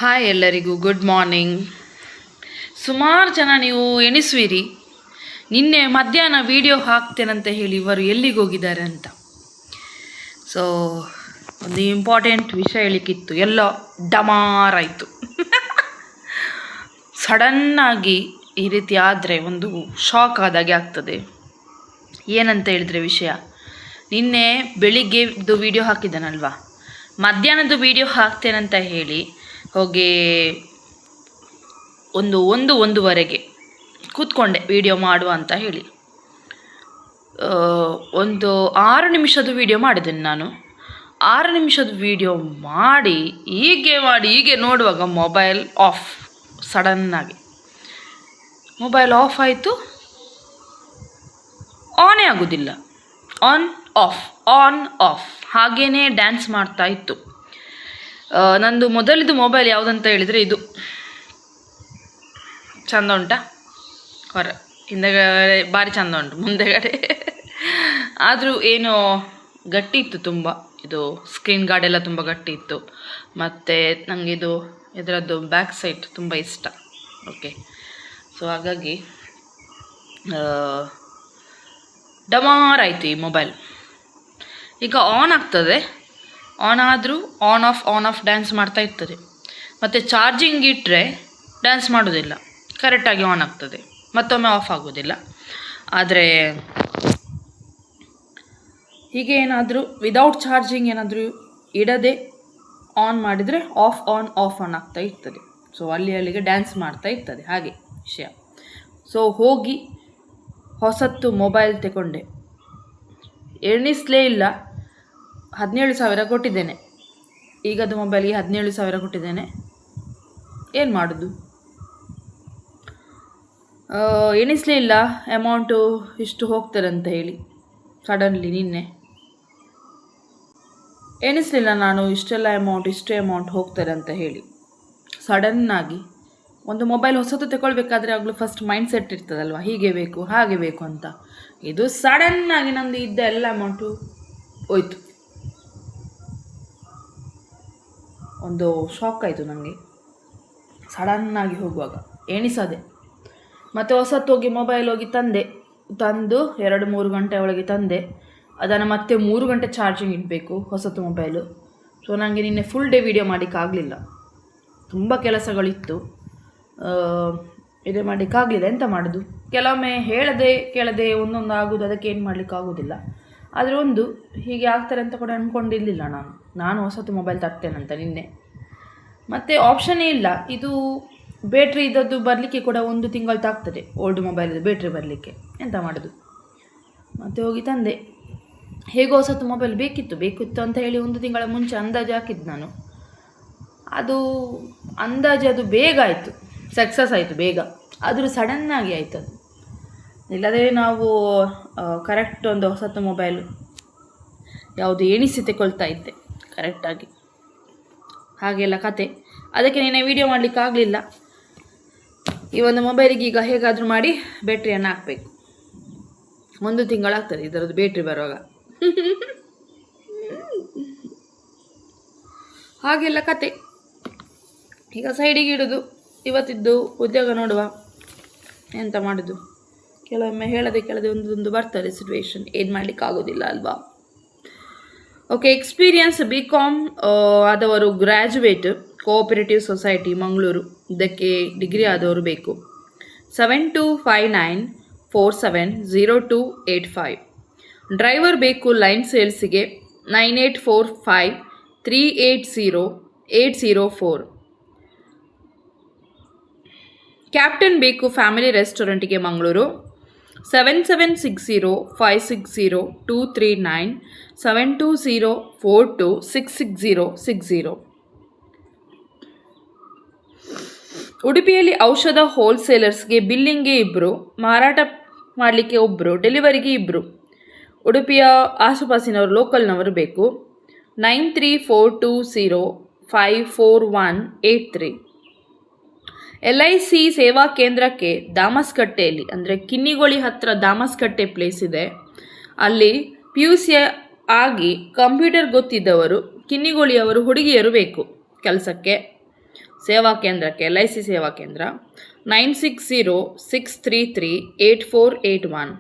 Hi ಎಲ್ಲರಿಗೂ good morning. ಸುಮಾರು ಜನ ನೀವು ಎಣಿಸುವಿರಿ ನಿನ್ನೆ ಮಧ್ಯಾಹ್ನ ವಿಡಿಯೋ ಹಾಕ್ತೇನಂತ ಹೇಳಿ ಇವರು ಎಲ್ಲಿಗೆ ಹೋಗಿದ್ದಾರೆ ಅಂತ. ಸೊ ಒಂದು ಇಂಪಾರ್ಟೆಂಟ್ ವಿಷಯ ಹೇಳಿಕ್ಕಿತ್ತು, ಎಲ್ಲೋ ಡಮಾರಾಯಿತು. ಸಡನ್ನಾಗಿ ಈ ರೀತಿ ಆದರೆ ಒಂದು ಶಾಕ್ ಆದಾಗೆ ಆಗ್ತದೆ. ಏನಂತ ಹೇಳಿದರೆ ವಿಷಯ, ನಿನ್ನೆ ಬೆಳಿಗ್ಗೆದು ವಿಡಿಯೋ ಹಾಕಿದ್ದಾನಲ್ವಾ, ಮಧ್ಯಾಹ್ನದ ವಿಡಿಯೋ ಹಾಕ್ತೇನಂತ ಹೇಳಿ ಹೋಗಿ ಒಂದೂವರೆಗೆ ಕೂತ್ಕೊಂಡೆ ವಿಡಿಯೋ ಮಾಡುವ ಅಂತ ಹೇಳಿ. ಒಂದು 6 ನಿಮಿಷದ ವಿಡಿಯೋ ಮಾಡಿದ್ದೇನೆ ನಾನು. 6 ನಿಮಿಷದ ವಿಡಿಯೋ ಮಾಡಿ ಹೀಗೆ ನೋಡುವಾಗ ಮೊಬೈಲ್ ಆಫ್. ಸಡನ್ನಾಗಿ ಮೊಬೈಲ್ ಆಫ್ ಆಯಿತು, ಆನೇ ಆಗೋದಿಲ್ಲ. ಆನ್ ಆಫ್ ಹಾಗೇ ಡ್ಯಾನ್ಸ್ ಮಾಡ್ತಾ ಇತ್ತು. ನಂದು ಮೊದಲಿದು ಮೊಬೈಲ್ ಯಾವುದಂತ ಹೇಳಿದರೆ ಇದು. ಚಂದ ಉಂಟಾ? ಹಿಂದೆಗಡೆ ಭಾರಿ ಚಂದ ಉಂಟು, ಮುಂದೆಗಡೆ ಆದರೂ ಏನೋ ಗಟ್ಟಿ ಇತ್ತು ತುಂಬ. ಇದು ಸ್ಕ್ರೀನ್ ಗಾರ್ಡ್ ಎಲ್ಲ ತುಂಬ ಗಟ್ಟಿ ಇತ್ತು. ಮತ್ತು ನನಗೆ ಇದರದ್ದು ಬ್ಯಾಕ್ ಸೈಡ್ ತುಂಬ ಇಷ್ಟ. ಓಕೆ, ಸೊ ಹಾಗಾಗಿ ಡಮಾರಾಯಿತು ಈ ಮೊಬೈಲ್. ಈಗ ಆನ್ ಆಗ್ತದೆ, ಆನ್ ಆದರೂ ಆನ್ ಆಫ್ ಡ್ಯಾನ್ಸ್ ಮಾಡ್ತಾ ಇರ್ತದೆ. ಮತ್ತು ಚಾರ್ಜಿಂಗ್ ಇಟ್ಟರೆ ಡ್ಯಾನ್ಸ್ ಮಾಡೋದಿಲ್ಲ, ಕರೆಕ್ಟಾಗಿ ಆನ್ ಆಗ್ತದೆ, ಮತ್ತೊಮ್ಮೆ ಆಫ್ ಆಗೋದಿಲ್ಲ. ಆದರೆ ಹೀಗೆ ಏನಾದರೂ ವಿದೌಟ್ ಚಾರ್ಜಿಂಗ್ ಏನಾದರೂ ಇಡದೆ ಆನ್ ಮಾಡಿದರೆ ಆಫ್ ಆಗ್ತಾ ಇರ್ತದೆ. ಸೊ ಅಲ್ಲಿಗೆ ಡ್ಯಾನ್ಸ್ ಮಾಡ್ತಾ ಇರ್ತದೆ, ಹಾಗೆ ವಿಷಯ. ಸೊ ಹೋಗಿ ಹೊಸತ್ತು ಮೊಬೈಲ್ ತಗೊಂಡೆ. ಎಣಿಸಲೇ ಇಲ್ಲ, 17,000 ಕೊಟ್ಟಿದ್ದೇನೆ. ಈಗದು ಮೊಬೈಲಿಗೆ 17,000 ಕೊಟ್ಟಿದ್ದೇನೆ. ಏನು ಮಾಡೋದು, ಎಣಿಸಲೇ ಇಲ್ಲ ಅಮೌಂಟು ಇಷ್ಟು ಹೋಗ್ತಾರೆ ಅಂತ ಹೇಳಿ. ಸಡನ್ಲಿ ನಿನ್ನೆ ಎಣಿಸಲಿಲ್ಲ ನಾನು ಇಷ್ಟು ಅಮೌಂಟ್ ಹೋಗ್ತಾರೆ ಅಂತ ಹೇಳಿ. ಸಡನ್ನಾಗಿ ಒಂದು ಮೊಬೈಲ್ ಹೊಸತು ತಗೊಳ್ಬೇಕಾದ್ರೆ ಆಗಲೂ ಫಸ್ಟ್ ಮೈಂಡ್ ಸೆಟ್ ಇರ್ತದಲ್ವ, ಹೀಗೆ ಬೇಕು ಹಾಗೆ ಬೇಕು ಅಂತ. ಇದು ಸಡನ್ನಾಗಿ ನಂದು ಇದ್ದ ಎಲ್ಲ ಅಮೌಂಟು ಹೋಯ್ತು. ಒಂದು ಶಾಕ್ ಆಯಿತು ನನಗೆ ಸಡನ್ನಾಗಿ ಹೋಗುವಾಗ, ಎಣಿಸದೆ. ಮತ್ತು ಹೊಸತ್ತು ಹೋಗಿ ಮೊಬೈಲ್ ಹೋಗಿ ತಂದು 2-3 ಗಂಟೆ ಒಳಗೆ ತಂದೆ. ಅದನ್ನು ಮತ್ತೆ 3 ಗಂಟೆ ಚಾರ್ಜಿಂಗ್ ಇಡಬೇಕು ಹೊಸತು ಮೊಬೈಲು. ಸೊ ನನಗೆ ನಿನ್ನೆ ಫುಲ್ ಡೇ ವಿಡಿಯೋ ಮಾಡಲಿಕ್ಕಾಗಲಿಲ್ಲ, ತುಂಬ ಕೆಲಸಗಳಿತ್ತು. ಇದು ಮಾಡಲಿಕ್ಕಾಗಲಿಲ್ಲ. ಎಂತ ಮಾಡೋದು, ಕೆಲವೊಮ್ಮೆ ಕೇಳದೆ ಒಂದೊಂದು ಆಗೋದು, ಅದಕ್ಕೆ ಏನು ಮಾಡಲಿಕ್ಕಾಗೋದಿಲ್ಲ. ಆದರೆ ಹೀಗೆ ಆಗ್ತಾರೆ ಅಂತ ಕೂಡ ಅಂದ್ಕೊಂಡಿರಲಿಲ್ಲ ನಾನು ಹೊಸತು ಮೊಬೈಲ್ ತರ್ತೇನಂತ ನಿನ್ನೆ. ಮತ್ತು ಆಪ್ಷನ್ನೇ ಇಲ್ಲ, ಇದು ಬ್ಯಾಟ್ರಿ ಇದ್ದದ್ದು ಬರಲಿಕ್ಕೆ ಕೂಡ 1 ತಿಂಗಳು ತಾಗ್ತದೆ. ಓಲ್ಡ್ ಮೊಬೈಲಿದ್ದು ಬ್ಯಾಟ್ರಿ ಬರಲಿಕ್ಕೆ ಎಂತ ಮಾಡೋದು. ಮತ್ತು ಹೋಗಿ ತಂದೆ. ಹೇಗೋ ಹೊಸತು ಮೊಬೈಲ್ ಬೇಕಿತ್ತು ಅಂತ ಹೇಳಿ 1 ತಿಂಗಳ ಮುಂಚೆ ಅಂದಾಜು ಹಾಕಿದ್ದು ನಾನು. ಅದು ಬೇಗ ಆಯಿತು, ಸಕ್ಸಸ್ ಆಯಿತು ಬೇಗ. ಆದರೂ ಸಡನ್ನಾಗಿ ಆಯಿತು ಅದು. ಇಲ್ಲದೇ ನಾವು ಕರೆಕ್ಟ್ ಒಂದು ಹೊಸತು ಮೊಬೈಲು ಯಾವುದು ಎಣಿಸಿ ತಗೊಳ್ತಾ ಇದ್ದೆ ಕರೆಕ್ಟಾಗಿ. ಹಾಗೆಲ್ಲ ಕತೆ. ಅದಕ್ಕೆ ನೀನು ವಿಡಿಯೋ ಮಾಡಲಿಕ್ಕಾಗಲಿಲ್ಲ. ಈ ಒಂದು ಮೊಬೈಲಿಗೆ ಈಗ ಹೇಗಾದರೂ ಮಾಡಿ ಬ್ಯಾಟ್ರಿಯನ್ನು ಹಾಕಬೇಕು. 1 ತಿಂಗಳಾಗ್ತದೆ ಇದರದ್ದು ಬ್ಯಾಟ್ರಿ ಬರುವಾಗ. ಹಾಗೆಲ್ಲ ಕತೆ. ಈಗ ಸೈಡಿಗೆ ಇಡೋದು, ಇವತ್ತಿದ್ದು ಉದ್ಯೋಗ ನೋಡುವ, ಎಂತ ಮಾಡೋದು. ಕೆಲವೊಮ್ಮೆ ಹೇಳದೆ ಒಂದು ಬರ್ತದೆ ಸಿಚುವೇಶನ್, ಏನು ಮಾಡಲಿಕ್ಕಾಗೋದಿಲ್ಲ ಅಲ್ವಾ. ಓಕೆ, ಎಕ್ಸ್ಪೀರಿಯನ್ಸ್ BCom ಆದವರು, ಗ್ರ್ಯಾಜುಯೇಟ್, ಕೋಆಪರೇಟಿವ್ ಸೊಸೈಟಿ ಮಂಗಳೂರು, ಇದಕ್ಕೆ ಡಿಗ್ರಿ ಆದವರು ಬೇಕು. 7259470285. ಡ್ರೈವರ್ ಬೇಕು ಲೈನ್ ಸೇಲ್ಸಿಗೆ 9845380804. ಕ್ಯಾಪ್ಟನ್ ಬೇಕು ಫ್ಯಾಮಿಲಿ ರೆಸ್ಟೋರೆಂಟಿಗೆ ಮಂಗಳೂರು. 7760560239 72042666060. ಉಡುಪಿಯಲ್ಲಿ ಔಷಧ ಹೋಲ್ಸೇಲರ್ಸ್ಗೆ ಬಿಲ್ಲಿಂಗ್ಗೆ 2, ಮಾರಾಟ ಮಾಡಲಿಕ್ಕೆ 1, ಡೆಲಿವರಿಗೆ 2. ಉಡುಪಿಯ ಆಸುಪಾಸಿನವರು, ಲೋಕಲ್ನವರು ಬೇಕು. 9342054183. LIC ಸೇವಾ ಕೇಂದ್ರಕ್ಕೆ ದಾಮಸ್ಕಟ್ಟೆಯಲ್ಲಿ, ಅಂದರೆ ಕಿನ್ನಿಗೋಳಿ ಹತ್ತಿರ ದಾಮಸ್ಕಟ್ಟೆ ಪ್ಲೇಸ್ ಇದೆ, ಅಲ್ಲಿ PUC ಆಗಿ ಕಂಪ್ಯೂಟರ್ ಗೊತ್ತಿದ್ದವರು, ಕಿನ್ನಿಗೋಳಿಯವರು ಹುಡುಗಿಯರು ಬೇಕು ಕೆಲಸಕ್ಕೆ. ಸೇವಾ ಕೇಂದ್ರಕ್ಕೆ LIC ಸೇವಾ ಕೇಂದ್ರ 9606338481.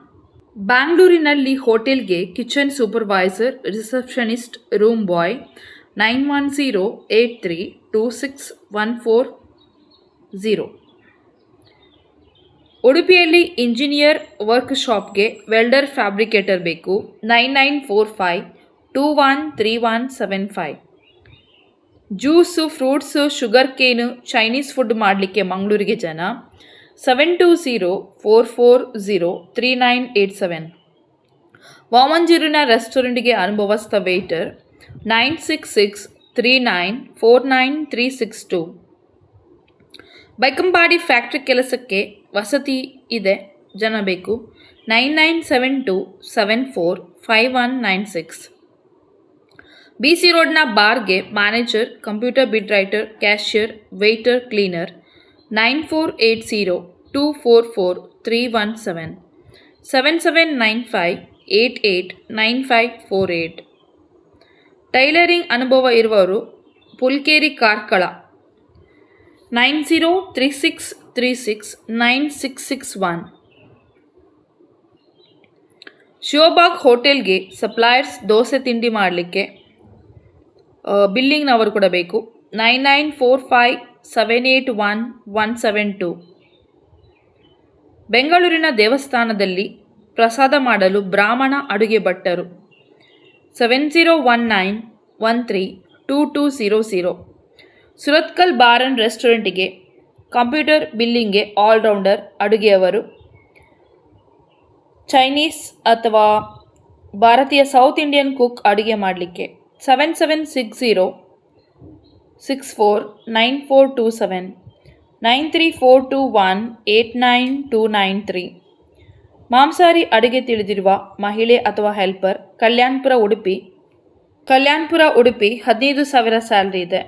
ಬ್ಯಾಂಗ್ಳೂರಿನಲ್ಲಿ ಹೋಟೆಲ್ಗೆ kitchen supervisor, receptionist, room boy 9108326140. ಉಡುಪಿಯಲ್ಲಿ ಇಂಜಿನಿಯರ್ ವರ್ಕ್ಶಾಪ್ಗೆ ವೆಲ್ಡರ್ ಫ್ಯಾಬ್ರಿಕೇಟರ್ ಬೇಕು 9945213175. Juice, fruits, sugar cane, Chinese food ಮಾಡಲಿಕ್ಕೆ ಮಂಗಳೂರಿಗೆ ಜನ 7204403987. ವಾಮಂಜೂರಿನ ರೆಸ್ಟೋರೆಂಟ್ಗೆ ಅನುಭವಸ್ಥ ವೇಟರ್ 9663949362. ಬೈಕಂಪಾಡಿ ಫ್ಯಾಕ್ಟ್ರಿ ಕೆಲಸಕ್ಕೆ ವಸತಿ ಇದೆ, ಜನ ಬೇಕು 9972745196. BC ರೋಡ್ನ ಬಾರ್ಗೆ ಮ್ಯಾನೇಜರ್, ಕಂಪ್ಯೂಟರ್ ಬಿಡ್ writer, cashier, waiter, cleaner 9480244317 7795889548. Tailoring ಅನುಭವ ಇರುವವರು ಪುಲ್ಕೇರಿ ಕಾರ್ಕಳ 9036369661. ಶಿವಬಾಗ್ ಹೋಟೆಲ್ಗೆ ಸಪ್ಲೈಯರ್ಸ್ ದೋಸೆ ತಿಂಡಿ ಮಾಡಲಿಕ್ಕೆ ಬಿಲ್ಲಿಂಗ್ನವರು ಕೂಡ ಬೇಕು 9945781172. ಬೆಂಗಳೂರಿನ ದೇವಸ್ಥಾನದಲ್ಲಿ ಪ್ರಸಾದ ಮಾಡಲು ಬ್ರಾಹ್ಮಣ ಅಡುಗೆ ಭಟ್ಟರು 7019132200. ಸುರತ್ಕಲ್ ಬಾರ್ ಆ್ಯಂಡ್ ರೆಸ್ಟೋರೆಂಟಿಗೆ ಕಂಪ್ಯೂಟರ್ ಬಿಲ್ಲಿಂಗ್ಗೆ ಆಲ್ರೌಂಡರ್ ಅಡುಗೆಯವರು, ಚೈನೀಸ್ ಅಥವಾ ಭಾರತೀಯ ಸೌತ್ ಇಂಡಿಯನ್ ಕುಕ್ ಅಡುಗೆ ಮಾಡಲಿಕ್ಕೆ 7760649427 9342189293. ಮಾಂಸಾಹಾರಿ ಅಡುಗೆ ತಿಳಿದಿರುವ ಮಹಿಳೆ ಅಥವಾ ಹೆಲ್ಪರ್ ಕಲ್ಯಾಣಪುರ ಉಡುಪಿ 15,000 ಸ್ಯಾಲರಿ ಇದೆ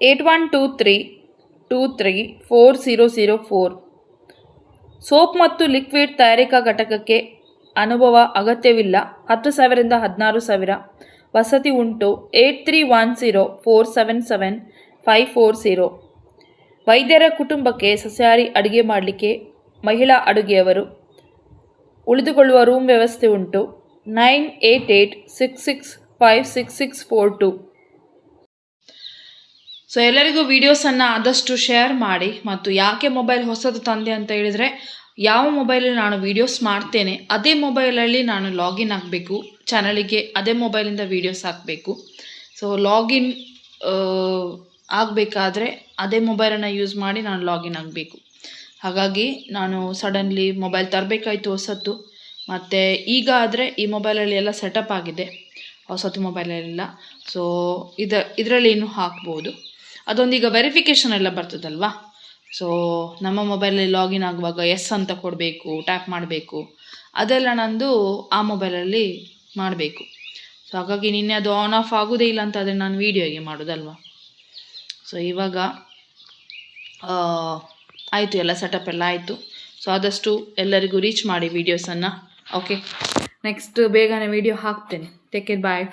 8123234004. ಸೋಪ್ ಮತ್ತು ಲಿಕ್ವಿಡ್ ತಯಾರಿಕಾ ಘಟಕಕ್ಕೆ ಅನುಭವ ಅಗತ್ಯವಿಲ್ಲ 10,000ರಿಂದ 16,000. ವಸತಿ ಉಂಟು 8310477540. ವೈದ್ಯರ ಕುಟುಂಬಕ್ಕೆ ಸಸ್ಯಾಹಾರಿ ಅಡುಗೆ ಮಾಡಲಿಕ್ಕೆ ಮಹಿಳಾ ಅಡುಗೆಯವರು, ಉಳಿದುಕೊಳ್ಳುವ ರೂಮ್ ವ್ಯವಸ್ಥೆ ಉಂಟು 9886656642. ಸೊ ಎಲ್ಲರಿಗೂ ವೀಡಿಯೋಸನ್ನು ಆದಷ್ಟು ಶೇರ್ ಮಾಡಿ. ಮತ್ತು ಯಾಕೆ ಮೊಬೈಲ್ ಹೊಸದು ತಂದೆ ಅಂತ ಹೇಳಿದರೆ, ಯಾವ ಮೊಬೈಲಲ್ಲಿ ನಾನು ವೀಡಿಯೋಸ್ ಮಾಡ್ತೇನೆ ಅದೇ ಮೊಬೈಲಲ್ಲಿ ನಾನು ಲಾಗಿನ್ ಆಗಬೇಕು, ಚಾನಲಿಗೆ ಅದೇ ಮೊಬೈಲಿಂದ ವೀಡಿಯೋಸ್ ಹಾಕಬೇಕು. ಸೊ ಲಾಗಿನ್ ಆಗಬೇಕಾದ್ರೆ ಅದೇ ಮೊಬೈಲನ್ನು ಯೂಸ್ ಮಾಡಿ ನಾನು ಲಾಗಿನ್ ಆಗಬೇಕು. ಹಾಗಾಗಿ ನಾನು ಸಡನ್ಲಿ ಮೊಬೈಲ್ ತರಬೇಕಾಯಿತು ಹೊಸತ್ತು. ಮತ್ತು ಈಗ ಆದರೆ ಈ ಮೊಬೈಲಲ್ಲಿ ಎಲ್ಲ ಸೆಟಪ್ ಆಗಿದೆ, ಹೊಸತು ಮೊಬೈಲಲ್ಲೆಲ್ಲ. ಸೊ ಇದರಲ್ಲಿ ಇನ್ನೂ ಹಾಕ್ಬೋದು. ಅದೊಂದೀಗ ವೆರಿಫಿಕೇಷನ್ ಎಲ್ಲ ಬರ್ತದಲ್ವಾ. ಸೊ ನಮ್ಮ ಮೊಬೈಲಲ್ಲಿ ಲಾಗಿನ್ ಆಗುವಾಗ ಎಸ್ ಅಂತ ಕೊಡಬೇಕು, ಟ್ಯಾಪ್ ಮಾಡಬೇಕು, ಅದೆಲ್ಲ ನಂದು ಆ ಮೊಬೈಲಲ್ಲಿ ಮಾಡಬೇಕು. ಸೊ ಹಾಗಾಗಿ ನಿನ್ನೆ ಅದು ಆನ್ ಆಫ್ ಆಗೋದೇ ಇಲ್ಲ ಅಂತ ಆದರೆ ನಾನು ವೀಡಿಯೋಗೆ ಮಾಡೋದಲ್ವಾ. ಸೊ ಇವಾಗ ಆಯಿತು, ಎಲ್ಲ ಸೆಟಪ್ ಎಲ್ಲ ಆಯಿತು. ಸೊ ಆದಷ್ಟು ಎಲ್ಲರಿಗೂ ರೀಚ್ ಮಾಡಿ ವೀಡಿಯೋಸನ್ನು. ಓಕೆ, ನೆಕ್ಸ್ಟ್ ಬೇಗನೆ ವೀಡಿಯೋ ಹಾಕ್ತೇನೆ. ಟೇಕ್ ಕೇರ್, ಬಾಯ್.